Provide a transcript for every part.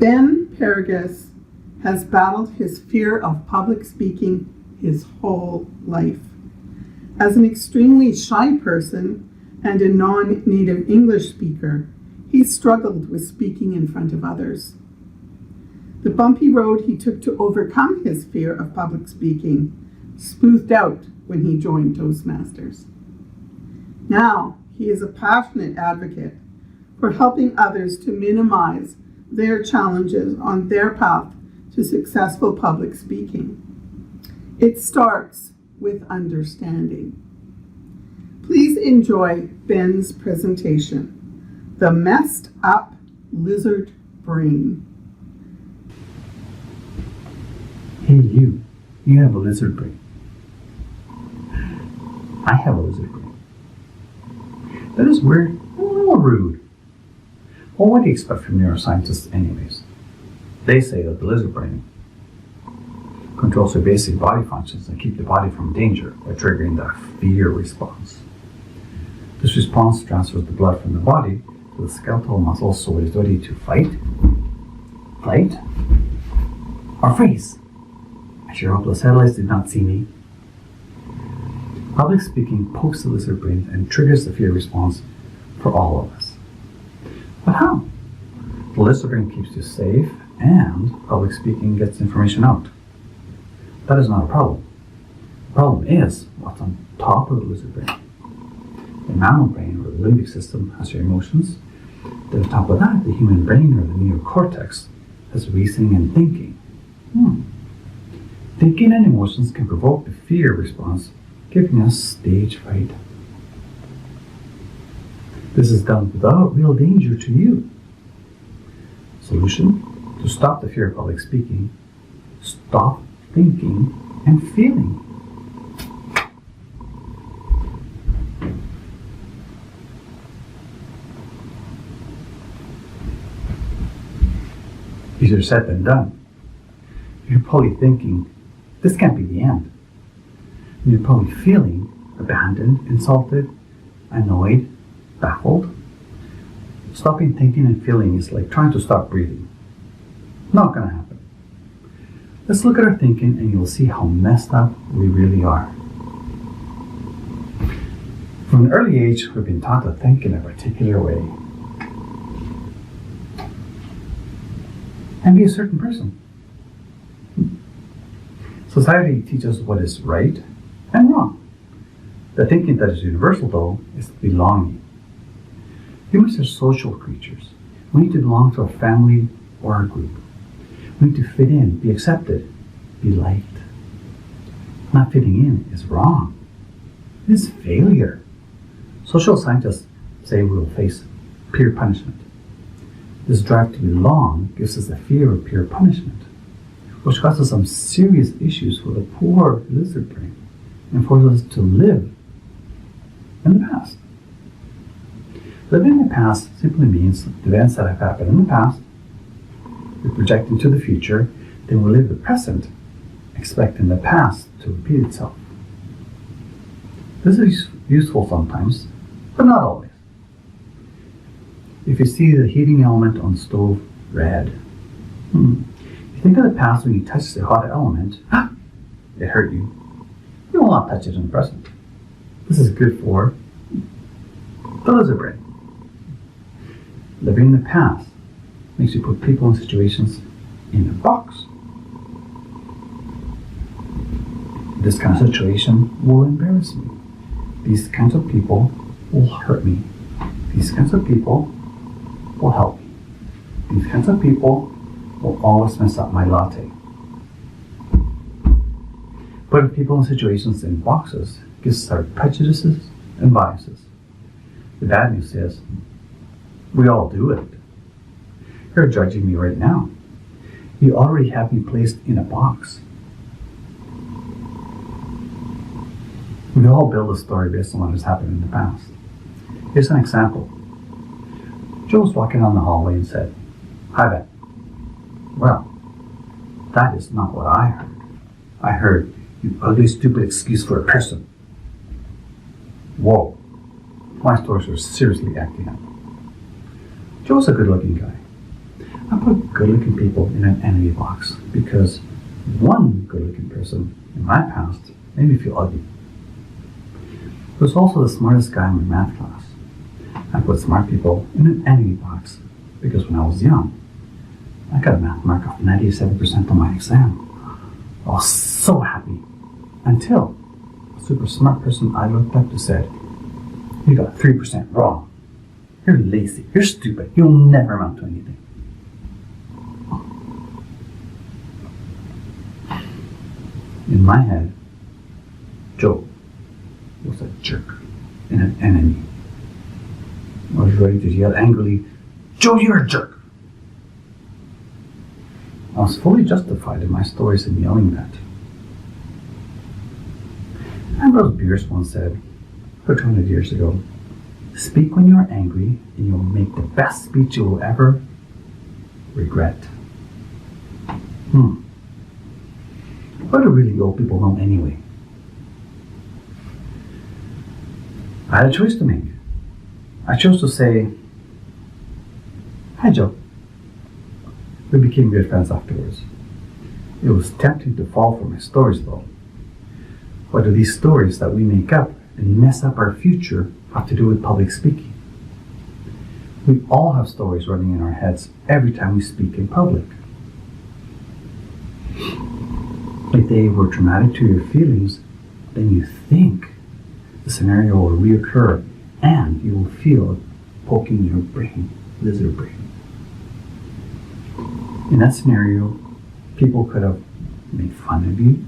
Ben Parraguez has battled his fear of public speaking his whole life. As an extremely shy person and a non-native English speaker, he struggled with speaking in front of others. The bumpy road he took to overcome his fear of public speaking smoothed out when he joined Toastmasters. Now, he is a passionate advocate for helping others to minimize their challenges on their path to successful public speaking. It starts with understanding. Please enjoy Ben's presentation, The Messed Up Lizard Brain. Hey you have a lizard brain. I have a lizard brain. That is weird and a little rude. Well, what do you expect from neuroscientists anyways? They say that the lizard brain controls your basic body functions and keep the body from danger by triggering the fear response. This response transfers the blood from the body to the skeletal muscles so it is ready to fight, flight, or freeze. I sure hope those satellites did not see me. Public speaking pokes the lizard brain and triggers the fear response for all of us. But how? The lizard brain keeps you safe and public speaking gets information out. That is not a problem. The problem is what's on top of the lizard brain. The mammal brain, or the limbic system, has your emotions. Then on top of that, the human brain, or the neocortex, has reasoning and thinking. Thinking and emotions can provoke the fear response, giving us stage fright. This is done without real danger to you. Solution: to stop the fear of public speaking, stop thinking and feeling. Easier said than done. You're probably thinking, this can't be the end. And you're probably feeling abandoned, insulted, annoyed, baffled. Stopping thinking and feeling is like trying to stop breathing. Not going to happen. Let's look at our thinking and you'll see how messed up we really are. From an early age, we've been taught to think in a particular way and be a certain person. Society teaches what is right and wrong. The thinking that is universal, though, is belonging. Humans are social creatures. We need to belong to a family or a group. We need to fit in, be accepted, be liked. Not fitting in is wrong. It is failure. Social scientists say we will face peer punishment. This drive to belong gives us a fear of peer punishment, which causes some serious issues for the poor lizard brain and forces us to live in the past. Living in the past simply means the events that have happened in the past, we project into the future, then we live the present, expecting the past to repeat itself. This is useful sometimes, but not always. If you see the heating element on the stove red, you think of the past when you touched the hot element, it hurt you. You will not touch it in the present. This is good for the lizard brain. Living in the past makes you put people and situations in a box. This kind of situation will embarrass me. These kinds of people will hurt me. These kinds of people will help me. These kinds of people will always mess up my latte. Putting people and situations in boxes gives us our prejudices and biases. The bad news is, we all do it. You're judging me right now. You already have me placed in a box. We all build a story based on what has happened in the past. Here's an example. Joe was walking down the hallway and said, "Hi, Ben." Well, that is not what I heard. I heard, "You ugly, stupid excuse for a person." Whoa. My stories were seriously acting up. Joe's a good-looking guy. I put good-looking people in an enemy box because one good-looking person in my past made me feel ugly. He was also the smartest guy in my math class. I put smart people in an enemy box because when I was young, I got a math mark of 97% on my exam. I was so happy until a super smart person I looked up to said, "You got 3% wrong. You're lazy. You're stupid. You'll never amount to anything." In my head, Joe was a jerk and an enemy. I was ready to yell angrily, "Joe, you're a jerk!" I was fully justified in my stories in yelling that. Ambrose Bierce once said, 200 years ago, "Speak when you are angry and you'll make the best speech you will ever regret." What do really old people know anyway? I had a choice to make. I chose to say, "Hi, Joe." We became good friends afterwards. It was tempting to fall for my stories, though. What do these stories that we make up and mess up our future have to do with public speaking? We all have stories running in our heads every time we speak in public. If they were traumatic to your feelings, then you think the scenario will reoccur and you will feel it poking your brain, lizard brain. In that scenario, people could have made fun of you,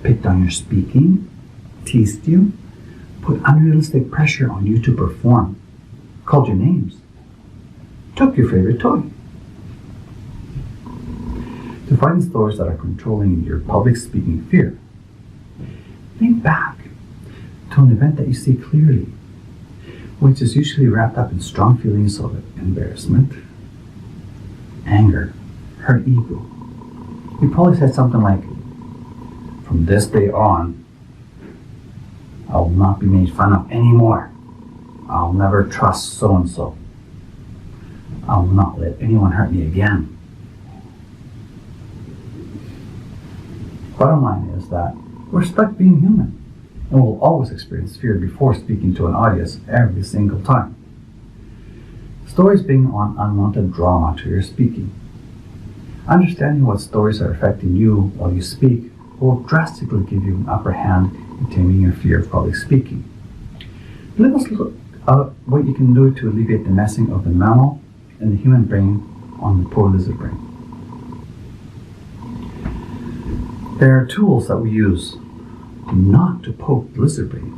picked on your speaking, teased you, put unrealistic pressure on you to perform, called you names, took your favorite toy. To find stories that are controlling your public speaking fear, think back to an event that you see clearly, which is usually wrapped up in strong feelings of embarrassment, anger, hurt ego. You probably said something like, "From this day on, I will not be made fun of anymore. I'll never trust so-and-so. I will not let anyone hurt me again." Bottom line is that we're stuck being human, and we'll always experience fear before speaking to an audience every single time. Stories bring on unwanted drama to your speaking. Understanding what stories are affecting you while you speak will drastically give you an upper hand in taming your fear of public speaking. Let us look at what you can do to alleviate the messing of the mammal and the human brain on the poor lizard brain. There are tools that we use not to poke the lizard brain.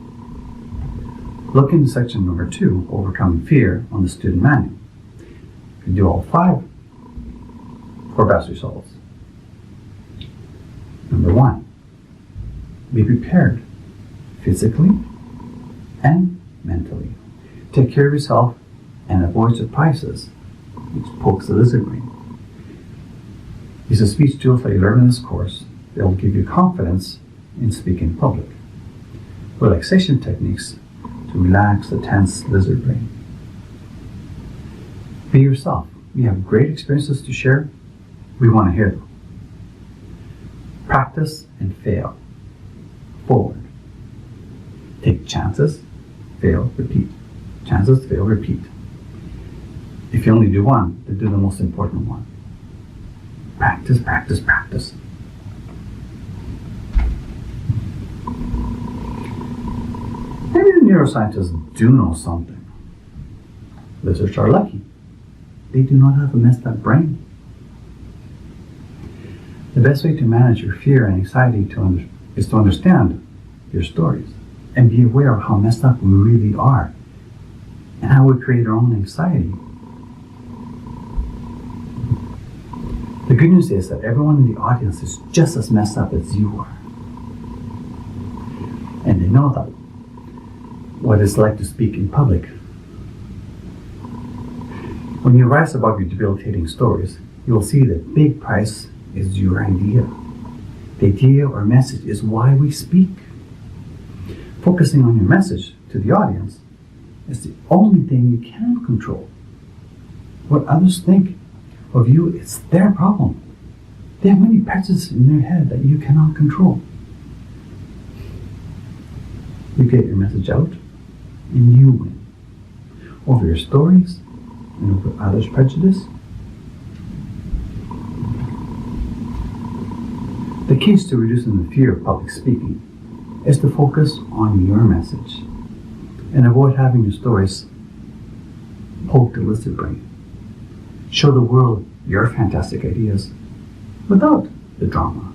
Look into section number 2, Overcoming Fear, on the student manual. You can do all 5 for best results. Number 1, be prepared physically and mentally. Take care of yourself and avoid surprises, which pokes the lizard brain. Use the speech tools that you learn in this course. They will give you confidence in speaking in public. Relaxation techniques to relax the tense lizard brain. Be yourself. You have great experiences to share. We want to hear them. Practice and fail. Forward. Take chances, fail, repeat. Chances, fail, repeat. If you only do one, then do the most important one. Practice, practice, practice. Maybe the neuroscientists do know something. Lizards are lucky. They do not have a messed up brain. The best way to manage your fear and anxiety is to understand your stories and be aware of how messed up we really are and how we create our own anxiety. The good news is that everyone in the audience is just as messed up as you are. And they know that what it's like to speak in public. When you rise above your debilitating stories, you will see that big prize is your idea. The idea or message is why we speak. Focusing on your message to the audience is the only thing you can control. What others think of you, it's their problem. They have many prejudices in their head that you cannot control. You get your message out, and you win. Over your stories and over others' prejudice. The keys to reducing the fear of public speaking is to focus on your message and avoid having your stories poke the lizard brain. Show the world your fantastic ideas without the drama.